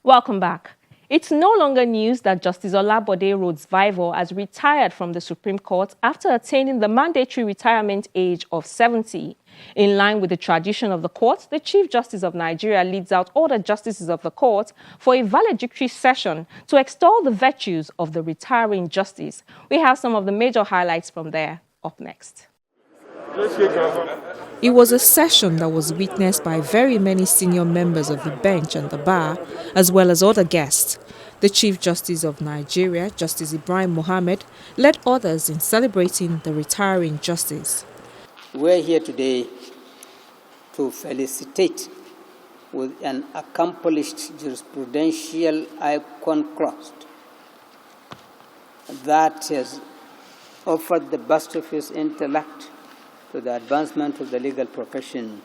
Welcome back. It's no longer news that Justice Olabode Rhodes-Vivour has retired from the Supreme Court after attaining the mandatory retirement age of 70. In line with the tradition of the court, the Chief Justice of Nigeria leads out all the justices of the court for a valedictory session to extol the virtues of the retiring justice. We have some of the major highlights from there up next. It was a session that was witnessed by very many senior members of the bench and the bar, as well as other guests. The Chief Justice of Nigeria, Justice Ibrahim Mohammed, led others in celebrating the retiring justice. We're here today to felicitate with an accomplished jurisprudential icon crossed that has offered the best of his intellect to the advancement of the legal profession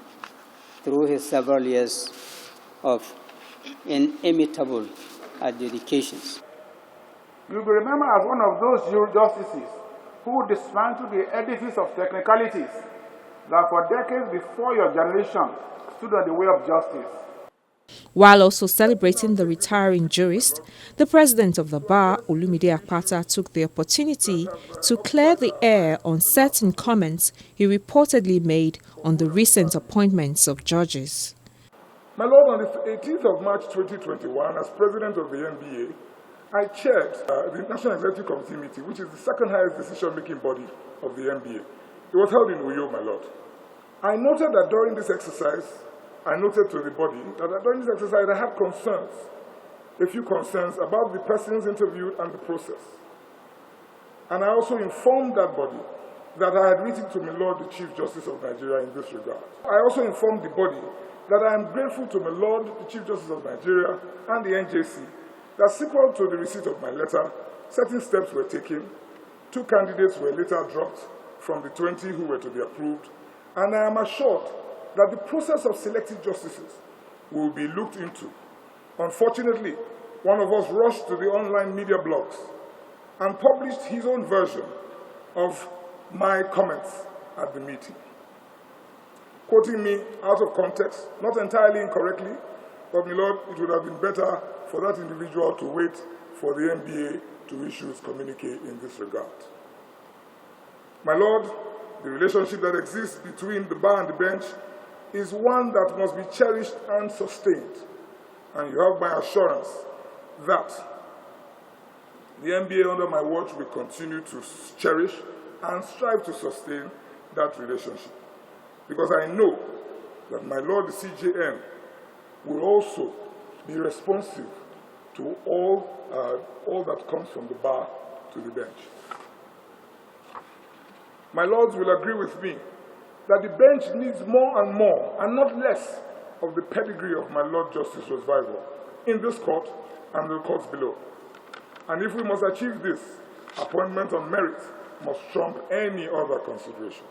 through his several years of inimitable adjudications. You'll be remembered as one of those justices who dismantled the edifice of technicalities that for decades before your generation stood on the way of justice. While also celebrating the retiring jurist, the president of the bar, Olumide Akpata, took the opportunity to clear the air on certain comments he reportedly made on the recent appointments of judges. My Lord, on the 18th of March 2021, as president of the NBA, I chaired the National Executive Committee meeting, which is the second highest decision-making body of the NBA. It was held in Uyo, my Lord. I noted that during this exercise, I noted to the body that during this exercise I had concerns, a few concerns about the persons interviewed and the process. And I also informed that body that I had written to my Lord, the Chief Justice of Nigeria in this regard. I also informed the body that I am grateful to my Lord, the Chief Justice of Nigeria and the NJC, that sequel to the receipt of my letter, certain steps were taken. 2 candidates were later dropped from the 20 who were to be approved, and I am assured that the process of selecting justices will be looked into. Unfortunately, one of us rushed to the online media blogs and published his own version of my comments at the meeting, quoting me out of context, not entirely incorrectly, but my Lord, it would have been better for that individual to wait for the NBA to issue its communique in this regard. My Lord, the relationship that exists between the bar and the bench is one that must be cherished and sustained. And you have my assurance that the NBA under my watch will continue to cherish and strive to sustain that relationship. Because I know that my Lord, the CJN, will also be responsive to all that comes from the bar to the bench. My lords will agree with me that the bench needs more and not less of the pedigree of my Lord Justice Rhodes-Vivour in this court and the courts below. And if we must achieve this, appointment on merit must trump any other consideration.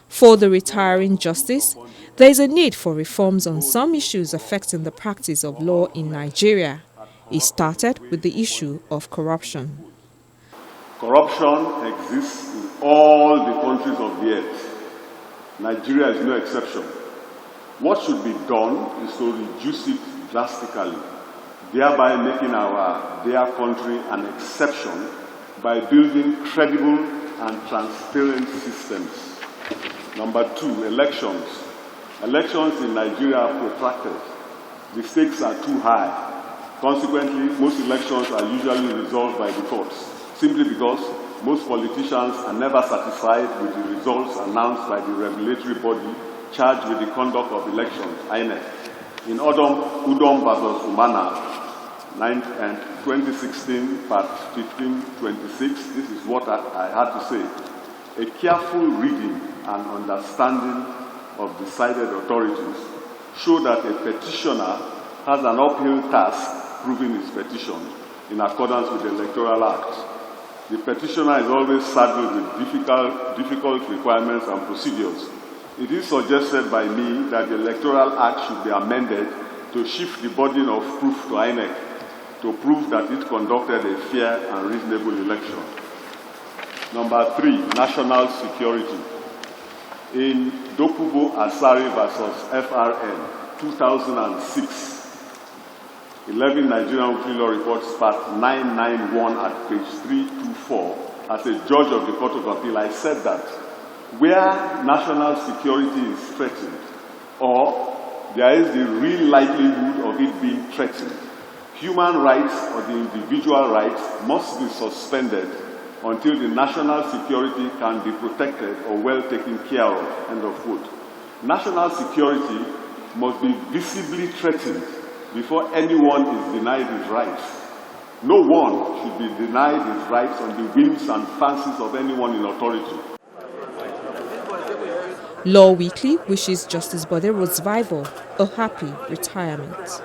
For the retiring justice, there is a need for reforms on some issues affecting the practice of law in Nigeria. It started with the issue of corruption. Corruption exists in all the countries of the earth. Nigeria is no exception. What should be done is to reduce it drastically, thereby making our dear country an exception by building credible and transparent systems. Number 2, elections. Elections in Nigeria are protracted. The stakes are too high. Consequently, most elections are usually resolved by the courts, simply because most politicians are never satisfied with the results announced by the regulatory body charged with the conduct of elections, INEC. In Udom versus Umana, 2016, part 1526, this is what I had to say. A careful reading and understanding of decided authorities show that a petitioner has an uphill task proving his petition in accordance with the Electoral Act. The petitioner is always saddled with difficult requirements and procedures. It is suggested by me that the Electoral Act should be amended to shift the burden of proof to INEC to prove that it conducted a fair and reasonable election. Number 3, national security. In Dokubo Asari versus FRN, 2006, 11 Nigerian Weekly Law Reports, part 991 at page 324, as a judge of the Court of Appeal, I said that where national security is threatened, or there is the real likelihood of it being threatened, human rights or the individual rights must be suspended until the national security can be protected or well taken care of, end of quote. National security must be visibly threatened before anyone is denied his rights. No one should be denied his rights on the whims and fancies of anyone in authority. Law Weekly wishes Justice Bode Rhodes-Vivour a happy retirement.